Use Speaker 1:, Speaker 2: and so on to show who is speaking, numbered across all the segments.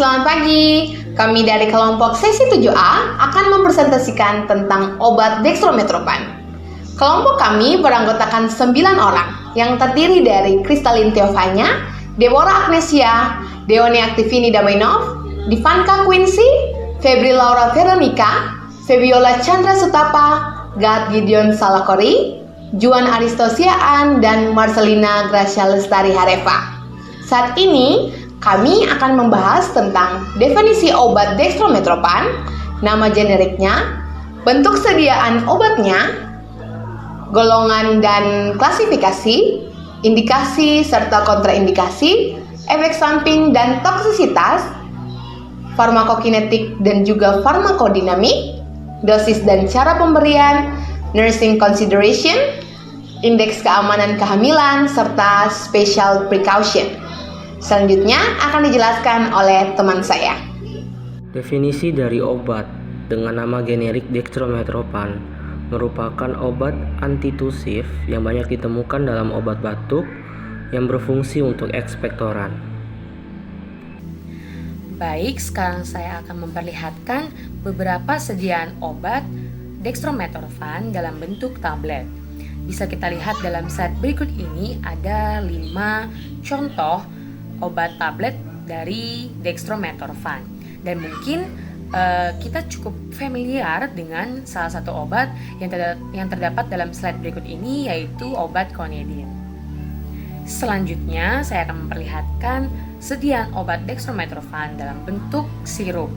Speaker 1: selamat pagi. Kami dari kelompok sesi 7A akan mempresentasikan tentang obat dextromethorphan. Kelompok kami beranggotakan 9 orang yang terdiri dari Kristalin Theophania, Deborah Agnesia, Deoni Aktivini Damainov, Divanka Quincy, Febri Laura Veronica, Febiola Chandra Sutapa, Gad Gideon Salakori, Juan Aristosiaan, dan Marcelina Gracia Lestari Harefa. Saat ini, kami akan membahas tentang definisi obat dextromethorphan, nama generiknya, bentuk sediaan obatnya, golongan dan klasifikasi, indikasi serta kontraindikasi, efek samping dan toksisitas, farmakokinetik dan juga farmakodinamik, dosis dan cara pemberian, nursing consideration, indeks keamanan kehamilan, serta special precaution. Selanjutnya akan dijelaskan oleh teman saya.
Speaker 2: Definisi dari obat dengan nama generik dextromethorphan merupakan obat antitusif yang banyak ditemukan dalam obat batuk yang berfungsi untuk ekspektoran.
Speaker 3: Baik, sekarang saya akan memperlihatkan beberapa sediaan obat dextromethorphan dalam bentuk tablet. Bisa kita lihat dalam slide berikut ini ada 5 contoh obat tablet dari dextromethorphan, dan mungkin kita cukup familiar dengan salah satu obat yang terdapat dalam slide berikut ini, yaitu obat Clonidine. Selanjutnya saya akan memperlihatkan sediaan obat dextromethorphan dalam bentuk sirup.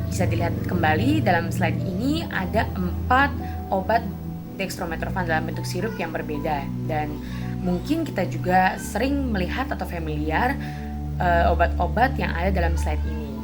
Speaker 3: Bisa dilihat kembali dalam slide ini ada 4 obat dextromethorphan dalam bentuk sirup yang berbeda, dan mungkin kita juga sering melihat atau familiar obat-obat yang ada dalam slide ini.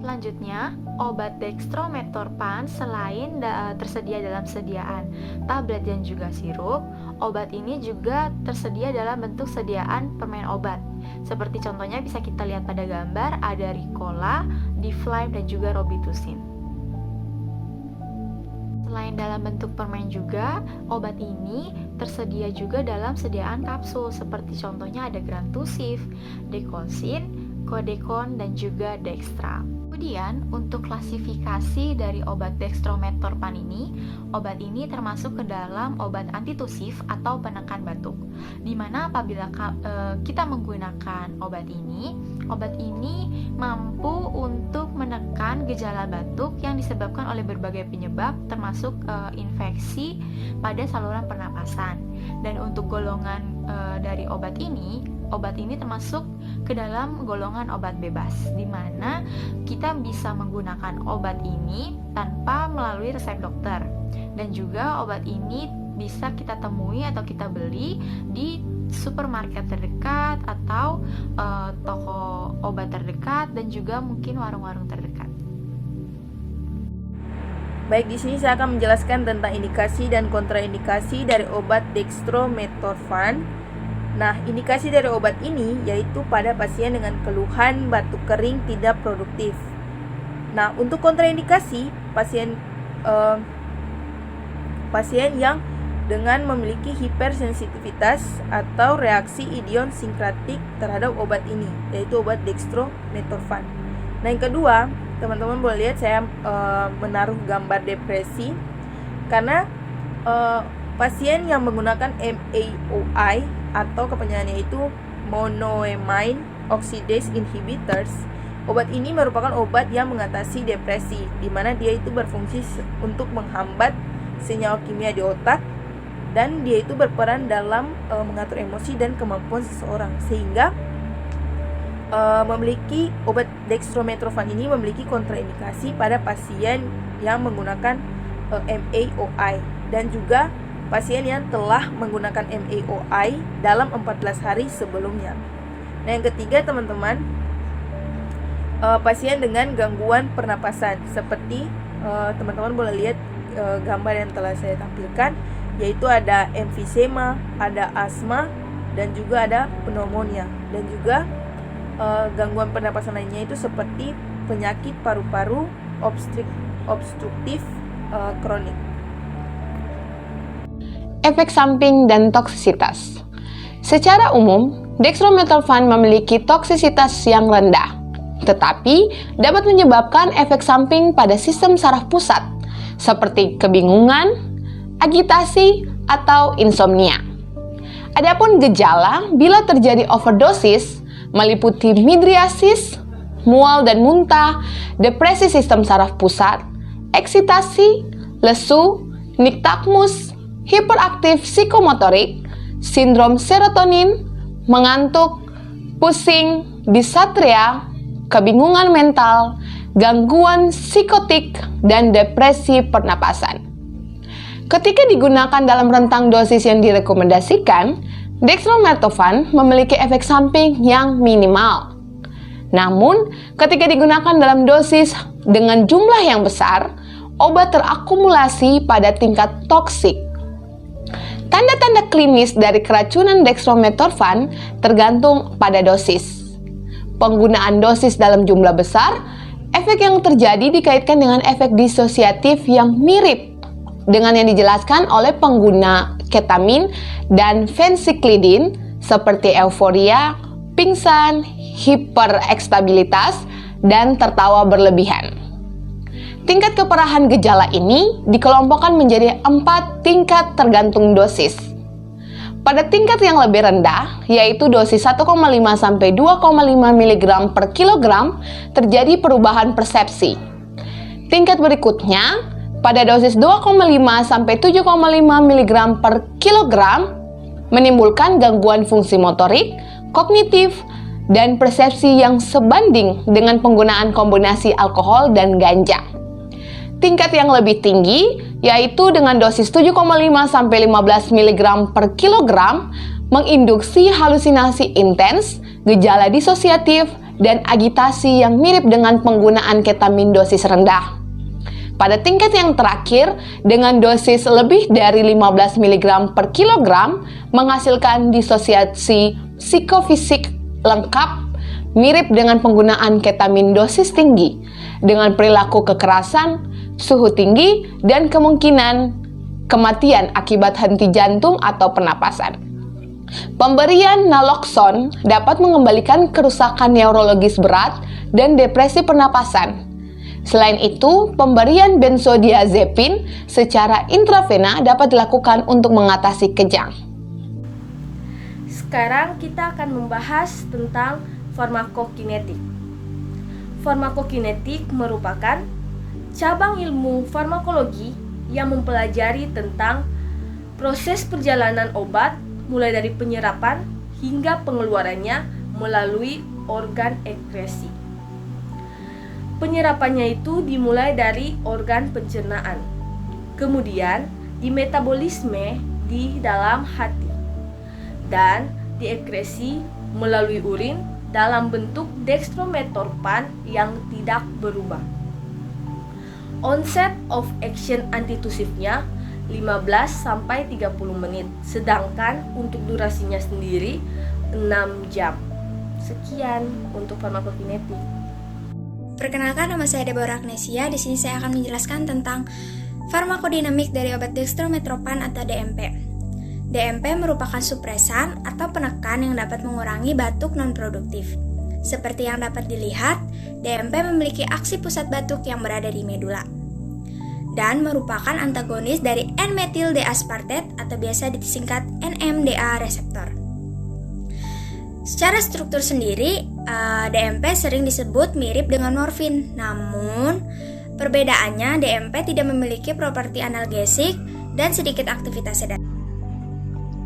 Speaker 4: Selanjutnya, obat dextromethorphan selain tersedia dalam sediaan tablet dan juga sirup, obat ini juga tersedia dalam bentuk sediaan permen obat. Seperti contohnya bisa kita lihat pada gambar, ada Ricola, Diflime, dan juga Robitussin. Selain dalam bentuk permen juga, obat ini tersedia juga dalam sediaan kapsul, seperti contohnya ada Grantusif, Decosin, Codecon, dan juga Dextra. Kemudian untuk klasifikasi dari obat dextromethorphan ini, obat ini termasuk ke dalam obat antitusif atau penekan batuk. Dimana apabila kita menggunakan obat ini mampu untuk menekan gejala batuk yang disebabkan oleh berbagai penyebab, termasuk infeksi pada saluran pernapasan. Dan untuk golongan dari obat ini termasuk ke dalam golongan obat bebas, di mana kita bisa menggunakan obat ini tanpa melalui resep dokter. Dan juga obat ini bisa kita temui atau kita beli di supermarket terdekat atau toko obat terdekat, dan juga mungkin warung-warung terdekat.
Speaker 5: Baik, di sini saya akan menjelaskan tentang indikasi dan kontraindikasi dari obat dextromethorphan. Nah, indikasi dari obat ini yaitu pada pasien dengan keluhan batuk kering tidak produktif. Nah, untuk kontraindikasi, pasien yang dengan memiliki hipersensitivitas atau reaksi idiosinkratik terhadap obat ini, yaitu obat dextromethorphan. Nah, yang kedua, teman-teman boleh lihat saya menaruh gambar depresi, karena pasien yang menggunakan MAOI atau kepanjangannya itu monoamine oxidase inhibitors. Obat ini merupakan obat yang mengatasi depresi, di mana dia itu berfungsi untuk menghambat senyawa kimia di otak, dan dia itu berperan dalam mengatur emosi dan kemampuan seseorang, sehingga memiliki obat dextromethorphan ini memiliki kontraindikasi pada pasien yang menggunakan MAOI, dan juga pasien yang telah menggunakan MAOI dalam 14 hari sebelumnya. Nah, yang ketiga teman-teman, pasien dengan gangguan pernapasan, seperti teman-teman boleh lihat gambar yang telah saya tampilkan, yaitu ada emfisema, ada asma, dan juga ada pneumonia, dan juga gangguan pernapasan lainnya itu seperti penyakit paru-paru obstruktif kronik.
Speaker 1: Efek samping dan toksisitas. Secara umum, dextromethorphan memiliki toksisitas yang rendah. tetapi dapat menyebabkan efek samping pada sistem saraf pusat, seperti kebingungan, agitasi, atau insomnia. Adapun gejala bila terjadi overdosis meliputi midriasis, mual dan muntah, depresi sistem saraf pusat, eksitasi, lesu, nigtakmus, hiperaktif psikomotorik, sindrom serotonin, mengantuk, pusing, disatria, kebingungan mental, gangguan psikotik, dan depresi pernapasan. Ketika digunakan dalam rentang dosis yang direkomendasikan, dextromethorphan memiliki efek samping yang minimal. Namun, ketika digunakan dalam dosis dengan jumlah yang besar, obat terakumulasi pada tingkat toksik. Tanda-tanda klinis dari keracunan dextromethorphan tergantung pada dosis. Penggunaan dosis dalam jumlah besar, efek yang terjadi dikaitkan dengan efek disosiatif yang mirip dengan yang dijelaskan oleh pengguna ketamin dan fensiklidin seperti euforia, pingsan, hiperekstabilitas, dan tertawa berlebihan. Tingkat keparahan gejala ini dikelompokkan menjadi 4 tingkat tergantung dosis. Pada tingkat yang lebih rendah, yaitu dosis 1,5 sampai 2,5 mg per kilogram, terjadi perubahan persepsi. Tingkat berikutnya, pada dosis 2,5 sampai 7,5 mg per kilogram, menimbulkan gangguan fungsi motorik, kognitif, dan persepsi yang sebanding dengan penggunaan kombinasi alkohol dan ganja. Tingkat yang lebih tinggi, yaitu dengan dosis 7,5 sampai 15 mg per kilogram, menginduksi halusinasi intens, gejala disosiatif, dan agitasi yang mirip dengan penggunaan ketamin dosis rendah. Pada tingkat yang terakhir, dengan dosis lebih dari 15 mg per kilogram, menghasilkan disosiasi psikofisik lengkap, mirip dengan penggunaan ketamin dosis tinggi, dengan perilaku kekerasan, suhu tinggi, dan kemungkinan kematian akibat henti jantung atau pernapasan. Pemberian naloxone dapat mengembalikan kerusakan neurologis berat dan depresi pernapasan. Selain itu, pemberian benzodiazepin secara intravena dapat dilakukan untuk mengatasi kejang.
Speaker 5: Sekarang kita akan membahas tentang farmakokinetik. Farmakokinetik merupakan cabang ilmu farmakologi yang mempelajari tentang proses perjalanan obat mulai dari penyerapan hingga pengeluarannya melalui organ ekskresi. Penyerapannya itu dimulai dari organ pencernaan, kemudian dimetabolisme di dalam hati, dan diekskresi melalui urin dalam bentuk dextromethorphan yang tidak berubah. Onset of action antitusifnya 15-30 menit, sedangkan untuk durasinya sendiri 6 jam. Sekian untuk farmakokinetik.
Speaker 6: Perkenalkan, nama saya Deborah Agnesia. Di sini saya akan menjelaskan tentang farmakodinamik dari obat dextromethorphan atau DMP. DMP merupakan supresan atau penekan yang dapat mengurangi batuk non-produktif. Seperti yang dapat dilihat, DMP memiliki aksi pusat batuk yang berada di medula dan merupakan antagonis dari N-metil D-aspartate atau biasa disingkat NMDA reseptor. Secara struktur sendiri, DMP sering disebut mirip dengan morfin, namun perbedaannya DMP tidak memiliki properti analgesik dan sedikit aktivitas sedatif.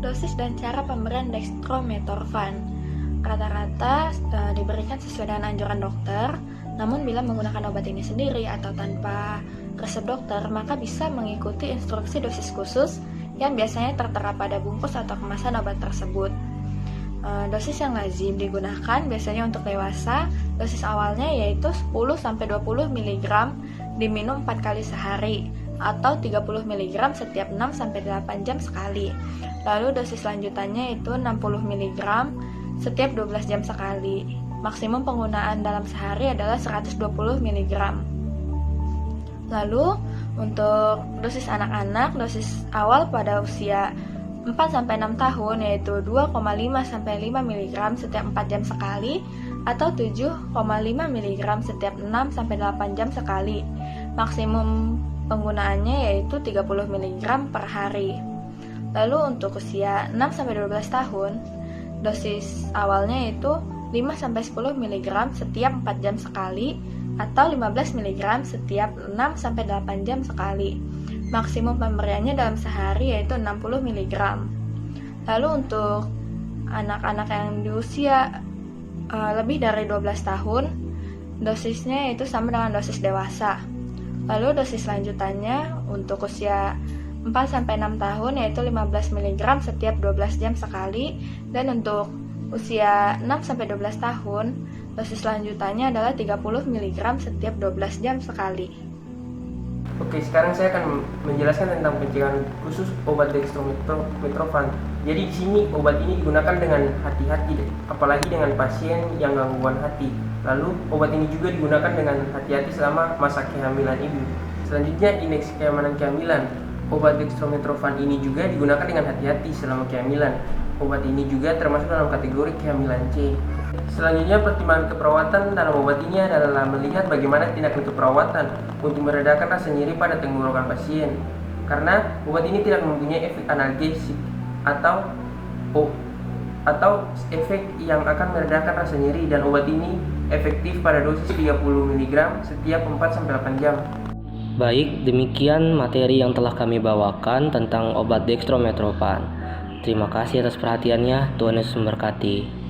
Speaker 4: Dosis dan cara pemberian dextromethorphan rata-rata diberikan sesuai dengan anjuran dokter, namun bila menggunakan obat ini sendiri atau tanpa resep dokter, maka bisa mengikuti instruksi dosis khusus yang biasanya tertera pada bungkus atau kemasan obat tersebut. Dosis yang lazim digunakan biasanya untuk dewasa, dosis awalnya yaitu 10-20 mg diminum 4 kali sehari atau 30 mg setiap 6-8 jam sekali. Lalu dosis lanjutannya itu 60 mg setiap 12 jam sekali. Maksimum penggunaan dalam sehari adalah 120 mg. Lalu untuk dosis anak-anak, dosis awal pada usia 4-6 tahun yaitu 2,5-5 mg setiap 4 jam sekali atau 7,5 mg setiap 6-8 jam sekali. Maksimum penggunaannya yaitu 30 mg per hari. Lalu untuk usia 6-12 tahun, dosis awalnya yaitu 5-10 mg setiap 4 jam sekali atau 15 mg setiap 6-8 jam sekali. Maksimum pemberiannya dalam sehari yaitu 60 mg. Lalu untuk anak-anak yang di usia lebih dari 12 tahun, dosisnya itu sama dengan dosis dewasa. Lalu dosis lanjutannya untuk usia 4-6 tahun yaitu 15 mg setiap 12 jam sekali, dan untuk usia 6-12 tahun, dosis lanjutannya adalah 30 mg setiap 12 jam sekali.
Speaker 2: Oke, sekarang saya akan menjelaskan tentang pencegahan khusus obat dextromethorphan. Jadi di sini obat ini digunakan dengan hati-hati, apalagi dengan pasien yang gangguan hati. Lalu obat ini juga digunakan dengan hati-hati selama masa kehamilan ibu. Selanjutnya, indeks keamanan kehamilan. Obat dextromethorphan ini juga digunakan dengan hati-hati selama kehamilan. Obat ini juga termasuk dalam kategori kehamilan C. Selanjutnya, pertimbangan keperawatan dalam obat ini adalah melihat bagaimana tindakan keperawatan untuk meredakan rasa nyeri pada tenggorokan pasien. Karena obat ini tidak mempunyai efek analgesik atau efek yang akan meredakan rasa nyeri, dan obat ini efektif pada dosis 30 mg setiap 4-8 jam. Baik, demikian materi yang telah kami bawakan tentang obat dextromethorphan. Terima kasih atas perhatiannya. Tuhan Yesus memberkati.